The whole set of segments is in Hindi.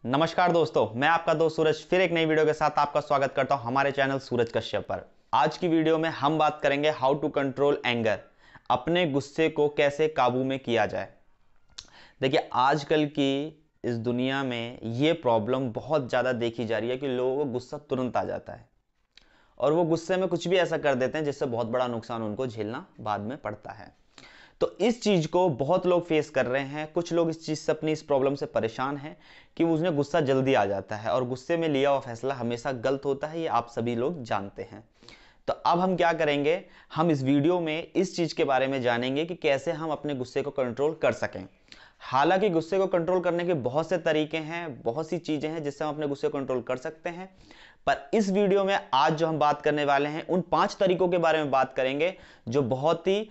नमस्कार दोस्तों, मैं आपका दोस्त सूरज फिर एक नई वीडियो के साथ आपका स्वागत करता हूं हमारे चैनल सूरज कश्यप पर। आज की वीडियो में हम बात करेंगे हाउ टू कंट्रोल एंगर, अपने गुस्से को कैसे काबू में किया जाए। देखिए, आजकल की इस दुनिया में ये प्रॉब्लम बहुत ज़्यादा देखी जा रही है कि लोगों को गुस्सा तुरंत आ जाता है और वो गुस्से में कुछ भी ऐसा कर देते हैं जिससे बहुत बड़ा नुकसान उनको झेलना बाद में पड़ता है। तो इस चीज को बहुत लोग फेस कर रहे हैं। कुछ लोग इस चीज से अपनी इस प्रॉब्लम से परेशान हैं कि उन्हें गुस्सा जल्दी आ जाता है और गुस्से में लिया हुआ फैसला हमेशा गलत होता है। ये आप सभी लोग जानते हैं। तो अब हम क्या करेंगे, हम इस वीडियो में इस चीज के बारे में जानेंगे कि कैसे हम अपने गुस्से को कंट्रोल कर सकें। हालांकि गुस्से को कंट्रोल करने के बहुत से तरीके हैं, बहुत सी चीजें हैं जिससे हम अपने गुस्से को कंट्रोल कर सकते हैं, पर इस वीडियो में आज जो हम बात करने वाले हैं उन 5 तरीकों के बारे में बात करेंगे जो बहुत ही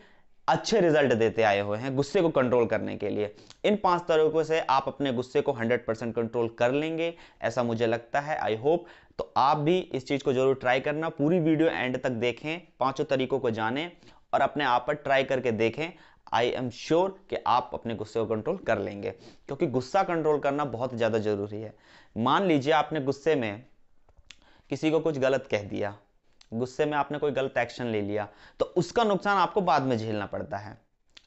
अच्छे रिजल्ट देते आए हुए हैं गुस्से को कंट्रोल करने के लिए। इन 5 तरीकों से आप अपने गुस्से को 100% कंट्रोल कर लेंगे, ऐसा मुझे लगता है। आई होप तो आप भी इस चीज को जरूर ट्राई करना, पूरी वीडियो एंड तक देखें, 5 तरीकों को जानें और अपने आप पर ट्राई करके देखें। आई एम श्योर कि आप अपने गुस्से को कंट्रोल कर लेंगे, क्योंकि गुस्सा कंट्रोल करना बहुत ज्यादा जरूरी है। मान लीजिए आपने गुस्से में किसी को कुछ गलत कह दिया, गुस्से में आपने कोई गलत एक्शन ले लिया, तो उसका नुकसान आपको बाद में झेलना पड़ता है।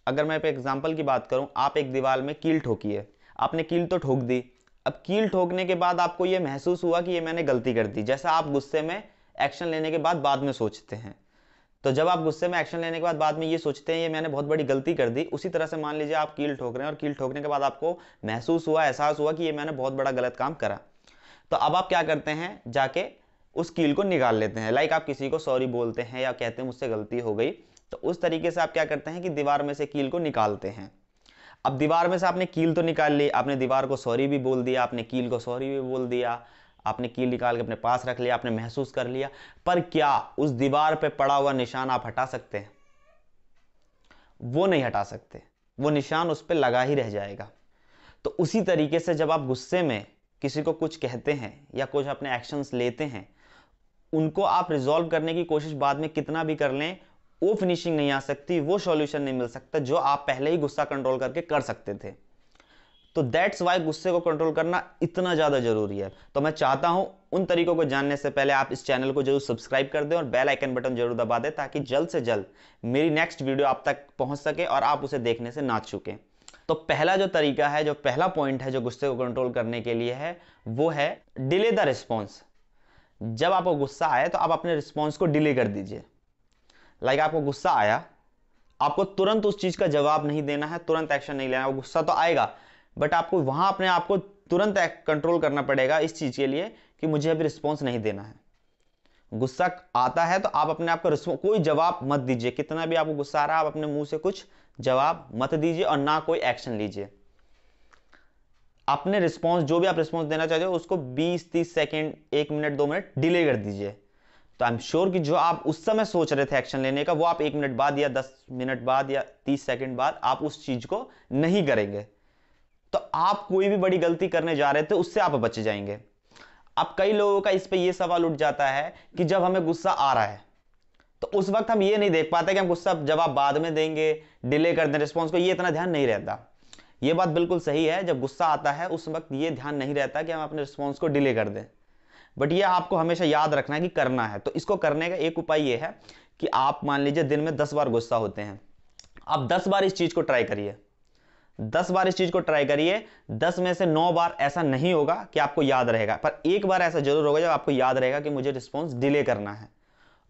अगर मैं एग्जांपल की बात करूं, आप एक दीवार में कील ठोकी है, आपने कील तो ठोक दी। अब कील ठोकने के बाद आपको यह महसूस हुआ कि ये मैंने गलती कर दी, जैसा आप गुस्से में एक्शन लेने के बाद में सोचते हैं। तो जब आप गुस्से में एक्शन लेने के बाद में ये सोचते हैं ये मैंने बहुत बड़ी गलती कर दी, उसी तरह से मान लीजिए आप कील ठोक रहे हैं और कील ठोकने के बाद आपको महसूस हुआ, एहसास हुआ कि ये मैंने बहुत बड़ा गलत काम करा। तो अब आप क्या करते हैं, जाके उस कील को निकाल लेते हैं। लाइक आप किसी को सॉरी बोलते हैं या कहते हैं मुझसे गलती हो गई, तो उस तरीके से आप क्या करते हैं कि दीवार में से कील को निकालते हैं। अब दीवार में से आपने कील तो निकाल ली, आपने दीवार को सॉरी भी बोल दिया, आपने कील को सॉरी भी बोल दिया, आपने कील निकाल के अपने पास रख लिया, आपने महसूस कर लिया, पर क्या उस दीवार पे पड़ा हुआ निशान आप हटा सकते हैं? वो नहीं हटा सकते, वो निशान उस पर लगा ही रह जाएगा। तो उसी तरीके से जब आप गुस्से में किसी को कुछ कहते हैं या कुछ अपने एक्शंस लेते हैं, उनको आप रिजॉल्व करने की कोशिश बाद में कितना भी कर लें, वो फिनिशिंग नहीं आ सकती, वो सॉल्यूशन नहीं मिल सकता जो आप पहले ही गुस्सा कंट्रोल करके कर सकते थे। तो दैट्स वाई गुस्से को कंट्रोल करना इतना ज्यादा जरूरी है। तो मैं चाहता हूं उन तरीकों को जानने से पहले आप इस चैनल को जरूर सब्सक्राइब कर दें और बेल आइकन बटन जरूर दबा दें, ताकि जल्द से जल्द मेरी नेक्स्ट वीडियो आप तक पहुंच सके और आप उसे देखने से ना चूकें। तो पहला जो तरीका है, जो पहला पॉइंट है जो गुस्से को कंट्रोल करने के लिए है, वो है डिले द रिस्पॉन्स। जब आपको गुस्सा आए तो आप अपने रिस्पॉन्स को डिले कर दीजिए। लाइक आपको गुस्सा आया, आपको तुरंत उस चीज का जवाब नहीं देना है, तुरंत एक्शन नहीं लेना है। गुस्सा तो आएगा, बट आपको वहां अपने आप को तुरंत कंट्रोल करना पड़ेगा इस चीज के लिए कि मुझे अभी रिस्पॉन्स नहीं देना है। गुस्सा आता है तो आप अपने आप को कोई जवाब मत दीजिए। कितना भी आपको गुस्सा आ रहा है, आप अपने मुंह से कुछ जवाब मत दीजिए और ना कोई एक्शन लीजिए। अपने रिस्पॉन्स, जो भी आप रिस्पॉन्स देना चाहते हो, उसको 20-30 सेकेंड, 1 मिनट 2 मिनट डिले कर दीजिए। तो आई एम श्योर कि जो आप उस समय सोच रहे थे एक्शन लेने का, वो आप 1 मिनट बाद या 10 मिनट बाद या 30 सेकेंड बाद आप उस चीज को नहीं करेंगे। तो आप कोई भी बड़ी गलती करने जा रहे थे उससे आप बच जाएंगे। अब कई लोगों का इस पे ये सवाल उठ जाता है कि जब हमें गुस्सा आ रहा है तो उस वक्त हम ये नहीं देख पाते कि हम गुस्सा जवाब बाद में देंगे, डिले कर दें रिस्पॉन्स को, ये इतना ध्यान नहीं रहता। ये बात बिल्कुल सही है, जब गुस्सा आता है उस वक्त ये ध्यान नहीं रहता कि हम अपने रिस्पॉन्स को डिले कर दें, बट ये आपको हमेशा याद रखना है कि करना है। तो इसको करने का एक उपाय ये है कि आप मान लीजिए दिन में 10 बार गुस्सा होते हैं, आप 10 बार इस चीज को ट्राई करिए। 10 बार इस चीज को ट्राई करिए, 10 में से 9 बार ऐसा नहीं होगा कि आपको याद रहेगा, पर एक बार ऐसा जरूर होगा जब आपको याद रहेगा कि मुझे रिस्पॉन्स डिले करना है।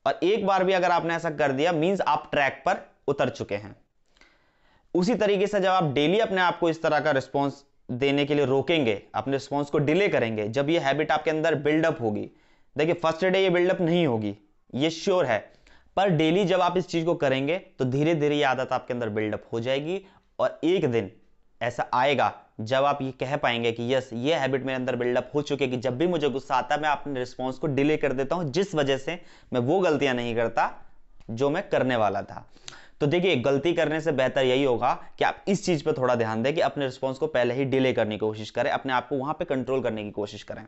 और एक बार भी अगर आपने ऐसा कर दिया, मींस आप ट्रैक पर उतर चुके हैं। उसी तरीके से जब आप डेली अपने आप को इस तरह का रिस्पॉन्स देने के लिए रोकेंगे, अपने रिस्पॉन्स को डिले करेंगे, जब ये हैबिट आपके अंदर बिल्डअप होगी, देखिए फर्स्ट डे ये बिल्डअप नहीं होगी, ये श्योर है, पर डेली जब आप इस चीज को करेंगे तो धीरे धीरे ये आदत आपके अंदर बिल्डअप हो जाएगी। और एक दिन ऐसा आएगा जब आप ये कह पाएंगे कि यस, ये हैबिट मेरे अंदर बिल्डअप हो चुकी है कि जब भी मुझे गुस्सा आता है मैं अपने रिस्पॉन्स को डिले कर देता हूं, जिस वजह से मैं वो गलतियां नहीं करता जो मैं करने वाला था। तो देखिए, गलती करने से बेहतर यही होगा कि आप इस चीज पे थोड़ा ध्यान दें कि अपने रिस्पॉन्स को पहले ही डिले करने की कोशिश करें, अपने आप को वहां पे कंट्रोल करने की कोशिश करें।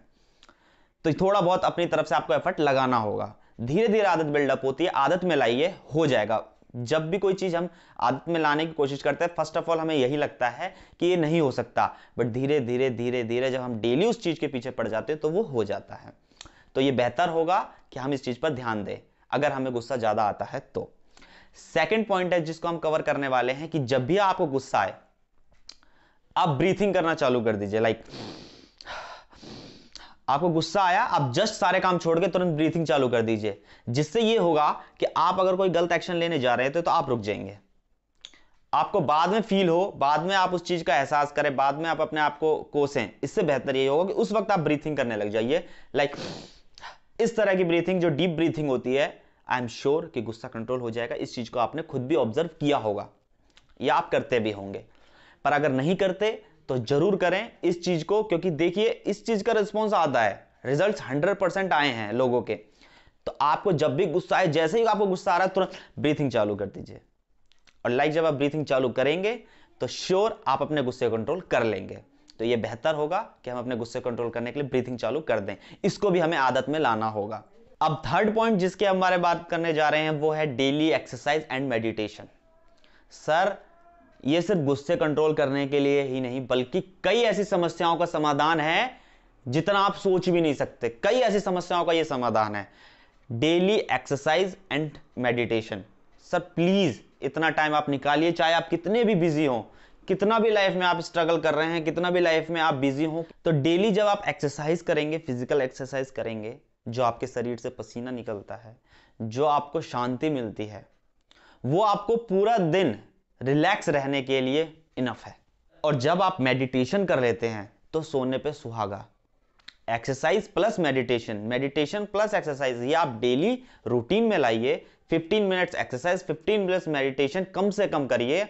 तो थोड़ा बहुत अपनी तरफ से आपको एफर्ट लगाना होगा। धीरे धीरे आदत बिल्डअप होती है, आदत में लाइए, हो जाएगा। जब भी कोई चीज हम आदत में लाने की कोशिश करते हैं, फर्स्ट ऑफ ऑल हमें यही लगता है कि ये नहीं हो सकता, बट धीरे धीरे धीरे धीरे जब हम डेली उस चीज के पीछे पड़ जाते हैं तो वो हो जाता है। तो ये बेहतर होगा कि हम इस चीज पर ध्यान दें अगर हमें गुस्सा ज्यादा आता है तो। सेकंड पॉइंट है जिसको हम कवर करने वाले हैं कि जब भी आपको गुस्सा आए, आप ब्रीथिंग करना चालू कर दीजिए। लाइक आपको गुस्सा आया, आप जस्ट सारे काम छोड़ के तुरंत ब्रीथिंग चालू कर दीजिए, जिससे ये होगा कि आप अगर कोई गलत एक्शन लेने जा रहे थे तो आप रुक जाएंगे। आपको बाद में फील हो, बाद में आप उस चीज का एहसास करें, बाद में आप अपने आप को कोसें, इससे बेहतर ये होगा कि उस वक्त आप ब्रीथिंग करने लग जाइए। लाइक इस तरह की ब्रीथिंग जो डीप ब्रीथिंग होती है, आई एम श्योर कि गुस्सा कंट्रोल हो जाएगा। इस चीज को आपने खुद भी ऑब्जर्व किया होगा या आप करते भी होंगे, पर अगर नहीं करते तो जरूर करें इस चीज को, क्योंकि देखिए इस चीज का रिस्पॉन्स आता है, रिजल्ट्स 100% आए हैं लोगों के। तो आपको जब भी गुस्सा आए, जैसे ही आपको गुस्सा आ रहा है तुरंत ब्रीथिंग चालू कर दीजिए। और लाइक जब आप ब्रीथिंग चालू करेंगे तो श्योर आप अपने गुस्से को कंट्रोल कर लेंगे। तो ये बेहतर होगा कि हम अपने गुस्से कंट्रोल करने के लिए ब्रीथिंग चालू कर दें। इसको भी हमें आदत में लाना होगा। अब थर्ड पॉइंट जिसके हम बारे बात करने जा रहे हैं वो है daily exercise and meditation. Sir ये सिर्फ गुस्से कंट्रोल करने के लिए ही नहीं, बल्कि कई ऐसी समस्याओं का समाधान है जितना आप सोच भी नहीं सकते। कई ऐसी समस्याओं का ये समाधान है, daily exercise and meditation. Sir please इतना टाइम आप निकालिए, चाहे आप कितने भी बिजी हो, कितना भी लाइफ में आप स्ट्रगल कर रहे हैं, कितना भी लाइफ में आप बिजी हो, तो डेली जब आप एक्सरसाइज करेंगे, फिजिकल एक्सरसाइज करेंगे, जो आपके शरीर से पसीना निकलता है, जो आपको शांति मिलती है, वो आपको पूरा दिन रिलैक्स रहने के लिए इनफ है। और जब आप मेडिटेशन कर लेते हैं तो सोने पे सुहागा। Exercise plus meditation, meditation plus exercise, ये आप डेली रूटीन में लाइए। 15 मिनट्स एक्सरसाइज, 15 मिनट्स मेडिटेशन कम से कम करिए।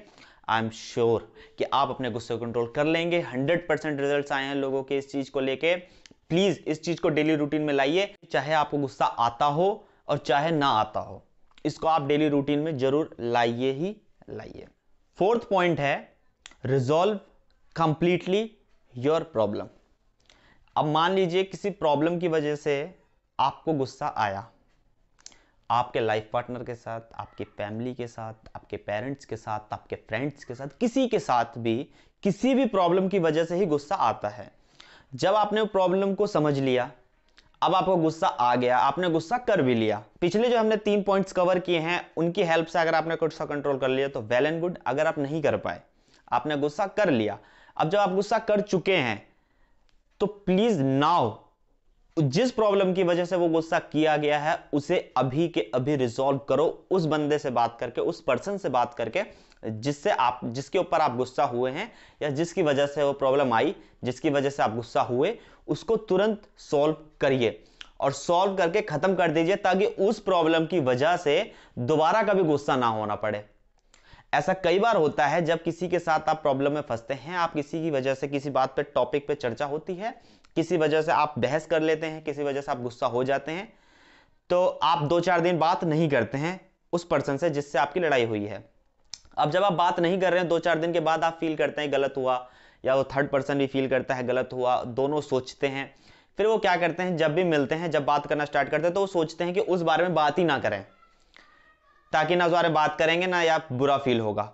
आई एम श्योर कि आप अपने गुस्से को कंट्रोल कर लेंगे। 100% रिजल्ट्स आए हैं लोगों के इस चीज को लेके। प्लीज इस चीज को डेली रूटीन में लाइए, चाहे आपको गुस्सा आता हो और चाहे ना आता हो, इसको आप डेली रूटीन में जरूर लाइए ही लाइए। फोर्थ पॉइंट है रिजॉल्व कंप्लीटली योर प्रॉब्लम। अब मान लीजिए किसी प्रॉब्लम की वजह से आपको गुस्सा आया, आपके लाइफ पार्टनर के साथ, आपकी फैमिली के साथ, आपके पेरेंट्स के साथ, आपके फ्रेंड्स के साथ, किसी के साथ भी किसी भी प्रॉब्लम की वजह से ही गुस्सा आता है। जब आपने प्रॉब्लम को समझ लिया, अब आपको गुस्सा आ गया, आपने गुस्सा कर भी लिया, पिछले जो हमने 3 पॉइंट्स कवर किए हैं उनकी हेल्प से अगर आपने गुस्सा कंट्रोल कर लिया तो वेल एंड गुड। अगर आप नहीं कर पाए, आपने गुस्सा कर लिया, अब जब आप गुस्सा कर चुके हैं तो प्लीज नाउ जिस प्रॉब्लम की वजह से वो गुस्सा किया गया है उसे अभी के अभी रिजॉल्व करो। उस बंदे से बात करके, उस पर्सन से बात करके जिसके ऊपर आप गुस्सा हुए हैं या जिसकी वजह से वो प्रॉब्लम आई, जिसकी वजह से आप गुस्सा हुए, उसको तुरंत सॉल्व करिए और सॉल्व करके खत्म कर दीजिए, ताकि उस प्रॉब्लम की वजह से दोबारा कभी गुस्सा ना होना पड़े। ऐसा कई बार होता है जब किसी के साथ आप प्रॉब्लम में फंसते हैं, आप किसी की वजह से किसी बात पे, टॉपिक पे चर्चा होती है, किसी वजह से आप बहस कर लेते हैं, किसी वजह से आप गुस्सा हो जाते हैं, तो आप 2-4 दिन बात नहीं करते हैं उस पर्सन से जिससे आपकी लड़ाई हुई है। अब जब आप बात नहीं कर रहे हैं, 2-4 दिन के बाद आप फील करते हैं गलत हुआ, या वो थर्ड पर्सन भी फील करता है गलत हुआ, दोनों सोचते हैं। फिर वो क्या करते हैं, जब भी मिलते हैं, जब बात करना स्टार्ट करते हैं, तो वो सोचते हैं कि उस बारे में बात ही ना करें, ताकि ना उस बारे में बात करेंगे ना या बुरा फील होगा।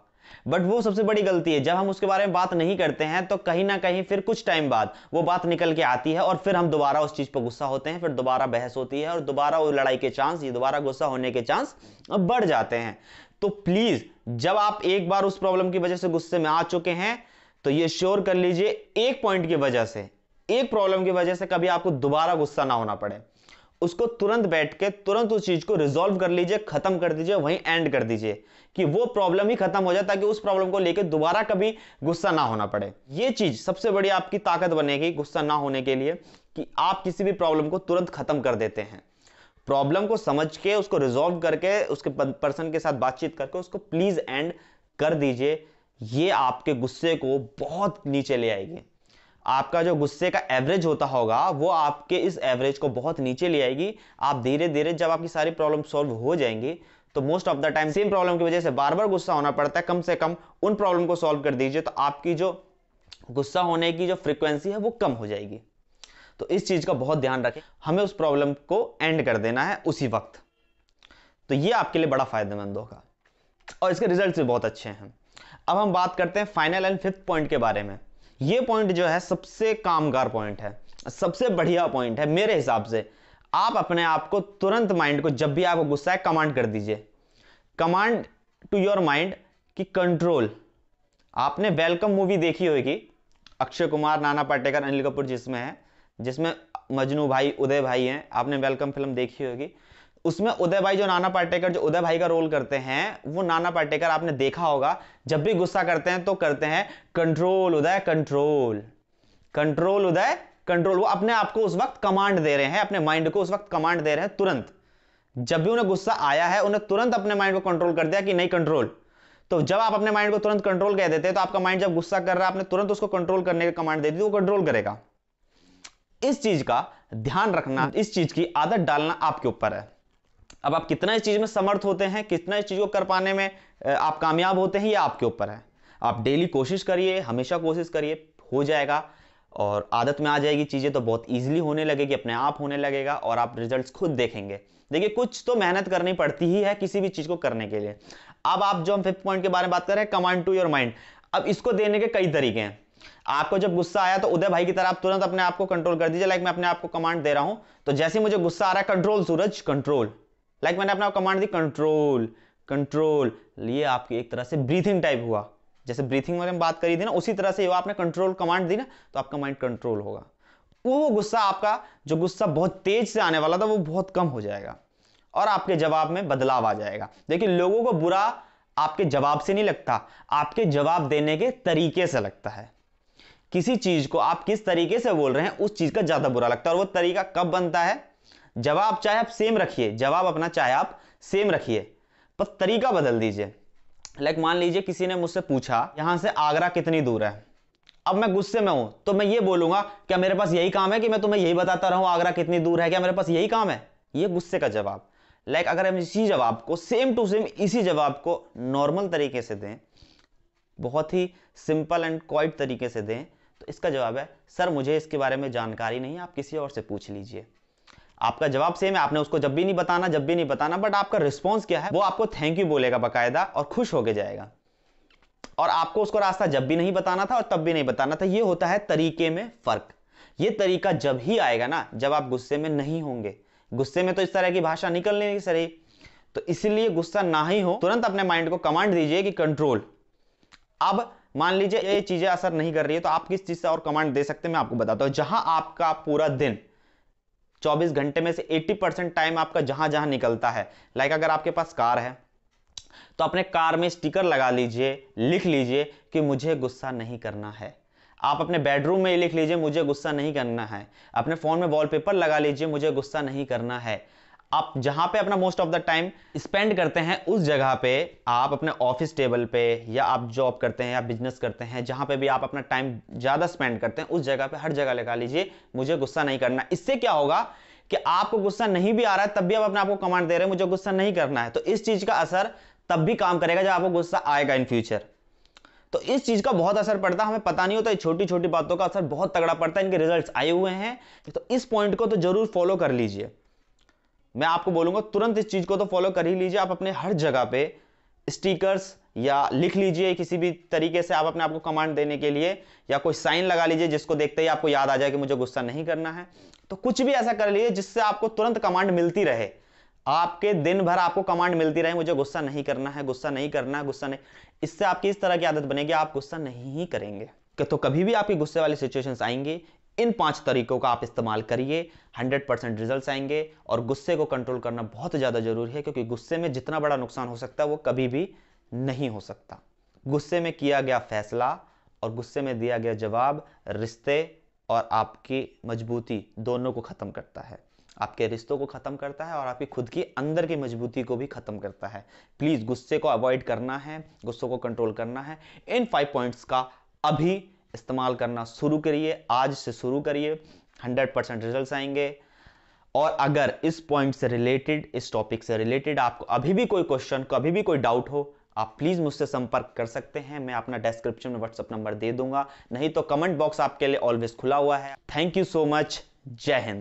बट वो सबसे बड़ी गलती है। जब हम उसके बारे में बात नहीं करते हैं तो कहीं ना कहीं फिर कुछ टाइम बाद वो बात निकल के आती है और फिर हम दोबारा उस चीज पर गुस्सा होते हैं, फिर दोबारा बहस होती है और दोबारा वो लड़ाई के चांस, ये दोबारा गुस्सा होने के चांस बढ़ जाते हैं। तो प्लीज जब आप एक बार उस प्रॉब्लम की वजह से गुस्से में आ चुके हैं तो ये श्योर कर लीजिए, एक पॉइंट की वजह से, एक प्रॉब्लम की वजह से कभी आपको दोबारा गुस्सा ना होना पड़े। उसको तुरंत बैठ के तुरंत उस चीज को रिजॉल्व कर लीजिए, खत्म कर दीजिए, वहीं एंड कर दीजिए कि वो प्रॉब्लम ही खत्म हो जाए, ताकि उस प्रॉब्लम को लेकर दोबारा कभी गुस्सा ना होना पड़े। ये चीज सबसे बड़ी आपकी ताकत बनेगी गुस्सा ना होने के लिए, कि आप किसी भी प्रॉब्लम को तुरंत खत्म कर देते हैं। प्रॉब्लम को समझ के, उसको रिजॉल्व करके, उसके पर्सन के साथ बातचीत करके उसको प्लीज एंड कर दीजिए। ये आपके गुस्से को बहुत नीचे ले आएगी। आपका जो गुस्से का एवरेज होता होगा वो आपके इस एवरेज को बहुत नीचे ले आएगी। आप धीरे धीरे जब आपकी सारी प्रॉब्लम सॉल्व हो जाएंगी तो most of the time same problem की वजह से बार बार गुस्सा होना पड़ता है, कम से कम उन प्रॉब्लम को सॉल्व कर दीजिए तो आपकी जो गुस्सा होने की जो फ्रीक्वेंसी है वो कम हो जाएगी। तो इस चीज का बहुत ध्यान रखें, हमें उस प्रॉब्लम को एंड कर देना है उसी वक्त। तो ये आपके लिए बड़ा फायदेमंद होगा। और इसके रिजल्ट्स भी बहुत अच्छे हैं। अब हम बात करते हैं फाइनल एंड फिफ्थ पॉइंट के बारे में। ये पॉइंट जो है सबसे कामगार पॉइंट है, सबसे बढ़िया पॉइंट है मेरे हिसाब से। आप अपने आप को तुरंत, माइंड को, जब भी आपको गुस्सा है कमांड कर दीजिए, कमांड टू योर माइंड कि कंट्रोल। आपने वेलकम मूवी देखी होगी, अक्षय कुमार, नाना पाटेकर, अनिल कपूर जिसमें है, जिसमें मजनू भाई, उदय भाई हैं। आपने वेलकम फिल्म देखी होगी, उसमें उदय भाई, जो नाना पाटेकर जो उदय भाई का रोल करते हैं, वो नाना पाटेकर आपने देखा होगा, जब भी गुस्सा करते हैं तो करते हैं कंट्रोल उदय कंट्रोल, कंट्रोल उदय कंट्रोल। वो अपने आप को उस वक्त कमांड दे रहे हैं, अपने माइंड को उस वक्त कमांड दे रहे हैं तुरंत। जब भी उन्हें गुस्सा आया है, उन्हें तुरंत अपने माइंड को कंट्रोल कर दिया कि नहीं कंट्रोल। तो जब आप अपने माइंड को तुरंत कंट्रोल कह देते हैं, तो आपका माइंड जब गुस्सा कर रहा है, आपने तुरंत उसको कंट्रोल करने की कमांड दे दी, वो कंट्रोल करेगा। इस चीज का ध्यान रखना, इस चीज की आदत डालना आपके ऊपर है। अब आप कितना इस चीज में समर्थ होते हैं, कितना इस चीज को कर पाने में आप कामयाब होते हैं, ये आपके ऊपर है। आप डेली कोशिश करिए, हमेशा कोशिश करिए, हो जाएगा और आदत में आ जाएगी चीजें, तो बहुत इजीली होने लगेगी, अपने आप होने लगेगा और आप रिजल्ट्स खुद देखेंगे। देखिए, कुछ तो मेहनत करनी पड़ती ही है किसी भी चीज को करने के लिए। अब आप जो हम फिफ्थ पॉइंट के बारे में बात कर रहे हैं, कमांड टू योर माइंड, अब इसको देने के कई तरीके हैं। आपको जब गुस्सा आया तो उदय भाई की तरह आप तुरंत अपने आप को कंट्रोल कर दीजिए। लाइक मैं अपने आप को कमांड दे रहा हूं, तो जैसे मुझे गुस्सा आ रहा है, कंट्रोल सूरज कंट्रोल, लाइक मैंने अपना कमांड दी कंट्रोल कंट्रोल। ये आपकी एक तरह से ब्रीथिंग टाइप हुआ, जैसे ब्रीथिंग में बात करी थी ना, उसी तरह से आपने कंट्रोल कमांड दी ना, तो आपका माइंड कंट्रोल होगा। वो गुस्सा, आपका जो गुस्सा बहुत तेज से आने वाला था, वो बहुत कम हो जाएगा और आपके जवाब में बदलाव आ जाएगा। देखिए, लोगों को बुरा आपके जवाब से नहीं लगता, आपके जवाब देने के तरीके से लगता है। किसी चीज को आप किस तरीके से बोल रहे हैं, उस चीज का ज्यादा बुरा लगता है। और वो तरीका कब बनता है? जवाब चाहे आप सेम रखिए, जवाब अपना चाहे आप सेम रखिए, पर तरीका बदल दीजिए। लाइक मान लीजिए किसी ने मुझसे पूछा यहां से आगरा कितनी दूर है। अब मैं गुस्से में हूं, तो मैं ये बोलूंगा, क्या मेरे पास यही काम है कि मैं तुम्हें यही बताता रहूं आगरा कितनी दूर है? क्या मेरे पास यही काम है? ये गुस्से का जवाब। लाइक अगर हम इसी जवाब को सेम टू सेम, इसी जवाब को नॉर्मल तरीके से दें, बहुत ही सिंपल एंड क्वाइट तरीके से दें, तो इसका जवाब है, सर मुझे इसके बारे में जानकारी नहीं है, आप किसी और से पूछ लीजिए। आपका जवाब सेम है, आपने उसको जब भी नहीं बताना, बट आपका रिस्पॉन्स क्या है, वो आपको थैंक यू बोलेगा बाकायदा और खुश होके जाएगा। और आपको उसको रास्ता जब भी नहीं बताना था और तब भी नहीं बताना था। ये होता है तरीके में फर्क। ये तरीका जब ही आएगा ना, जब आप गुस्से में नहीं होंगे। गुस्से में तो इस तरह की भाषा निकल नहीं सही, तो इसीलिए गुस्सा ना ही हो, तुरंत अपने माइंड को कमांड दीजिए कि कंट्रोल। अब मान लीजिए ये चीजें असर नहीं कर रही है, तो आप किस चीज से और कमांड दे सकते हैं, मैं आपको बताता हूं। जहां आपका पूरा दिन 24 घंटे में से 80% टाइम आपका जहां जहां निकलता है, लाइक अगर आपके पास कार है, तो अपने कार में स्टिकर लगा लीजिए, लिख लीजिए कि मुझे गुस्सा नहीं करना है। आप अपने बेडरूम में लिख लीजिए, मुझे गुस्सा नहीं करना है। अपने फोन में वॉलपेपर लगा लीजिए, मुझे गुस्सा नहीं करना है। आप जहां पे अपना most of the time spend करते हैं, उस जगह पे आप अपने ऑफिस टेबल पे, या आप जॉब करते हैं या बिजनेस करते हैं, जहां पे भी आप अपना टाइम ज्यादा स्पेंड करते हैं, उस जगह पे हर जगह लगा लीजिए, मुझे गुस्सा नहीं करना। इससे क्या होगा कि आपको गुस्सा नहीं भी आ रहा है, तब भी आप अपने आप को कमांड दे रहे हैं, मुझे गुस्सा नहीं करना है। तो इस चीज का असर तब भी काम करेगा जब आपको गुस्सा आएगा इन फ्यूचर। तो इस चीज का बहुत असर पड़ता है, हमें पता नहीं होता, छोटी छोटी बातों का असर बहुत तगड़ा पड़ता है। इनके रिजल्ट्स आए हुए हैं, तो इस पॉइंट को तो जरूर फॉलो कर लीजिए। मैं आपको बोलूंगा तुरंत इस चीज को तो फॉलो कर ही लीजिए। आप अपने हर जगह पे स्टिकर्स या लिख लीजिए, किसी भी तरीके से आप अपने आप को कमांड देने के लिए, या कोई साइन लगा लीजिए जिसको देखते ही आपको याद आ जाए कि मुझे गुस्सा नहीं करना है। तो कुछ भी ऐसा कर लीजिए जिससे आपको तुरंत कमांड मिलती रहे, आपके दिन भर आपको कमांड मिलती रहे, मुझे गुस्सा नहीं करना है, गुस्सा नहीं करना है, गुस्सा नहीं। इससे आपकी इस तरह की आदत बनेगी, आप गुस्सा नहीं ही करेंगे। तो कभी भी आपकी गुस्से वाली सिचुएशंस आएंगे, इन 5 तरीकों का आप इस्तेमाल करिए, 100% रिजल्ट्स आएंगे। और गुस्से को कंट्रोल करना बहुत ज्यादा जरूरी है, क्योंकि गुस्से में जितना बड़ा नुकसान हो सकता है वो कभी भी नहीं हो सकता। गुस्से में किया गया फैसला और गुस्से में दिया गया जवाब रिश्ते और आपकी मजबूती दोनों को खत्म करता है। आपके रिश्तों को खत्म करता है और आपकी खुद की अंदर की मजबूती को भी खत्म करता है। प्लीज गुस्से को अवॉइड करना है, गुस्से को कंट्रोल करना है। इन 5 पॉइंट्स का अभी इस्तेमाल करना शुरू करिए, आज से शुरू करिए, 100% रिजल्ट्स आएंगे। और अगर इस पॉइंट से रिलेटेड, इस टॉपिक से रिलेटेड आपको अभी भी कोई क्वेश्चन, कभी भी कोई डाउट हो, आप प्लीज मुझसे संपर्क कर सकते हैं। मैं अपना डिस्क्रिप्शन में व्हाट्सएप नंबर दे दूंगा, नहीं तो कमेंट बॉक्स आपके लिए ऑलवेज खुला हुआ है। Thank you so much. जय हिंद।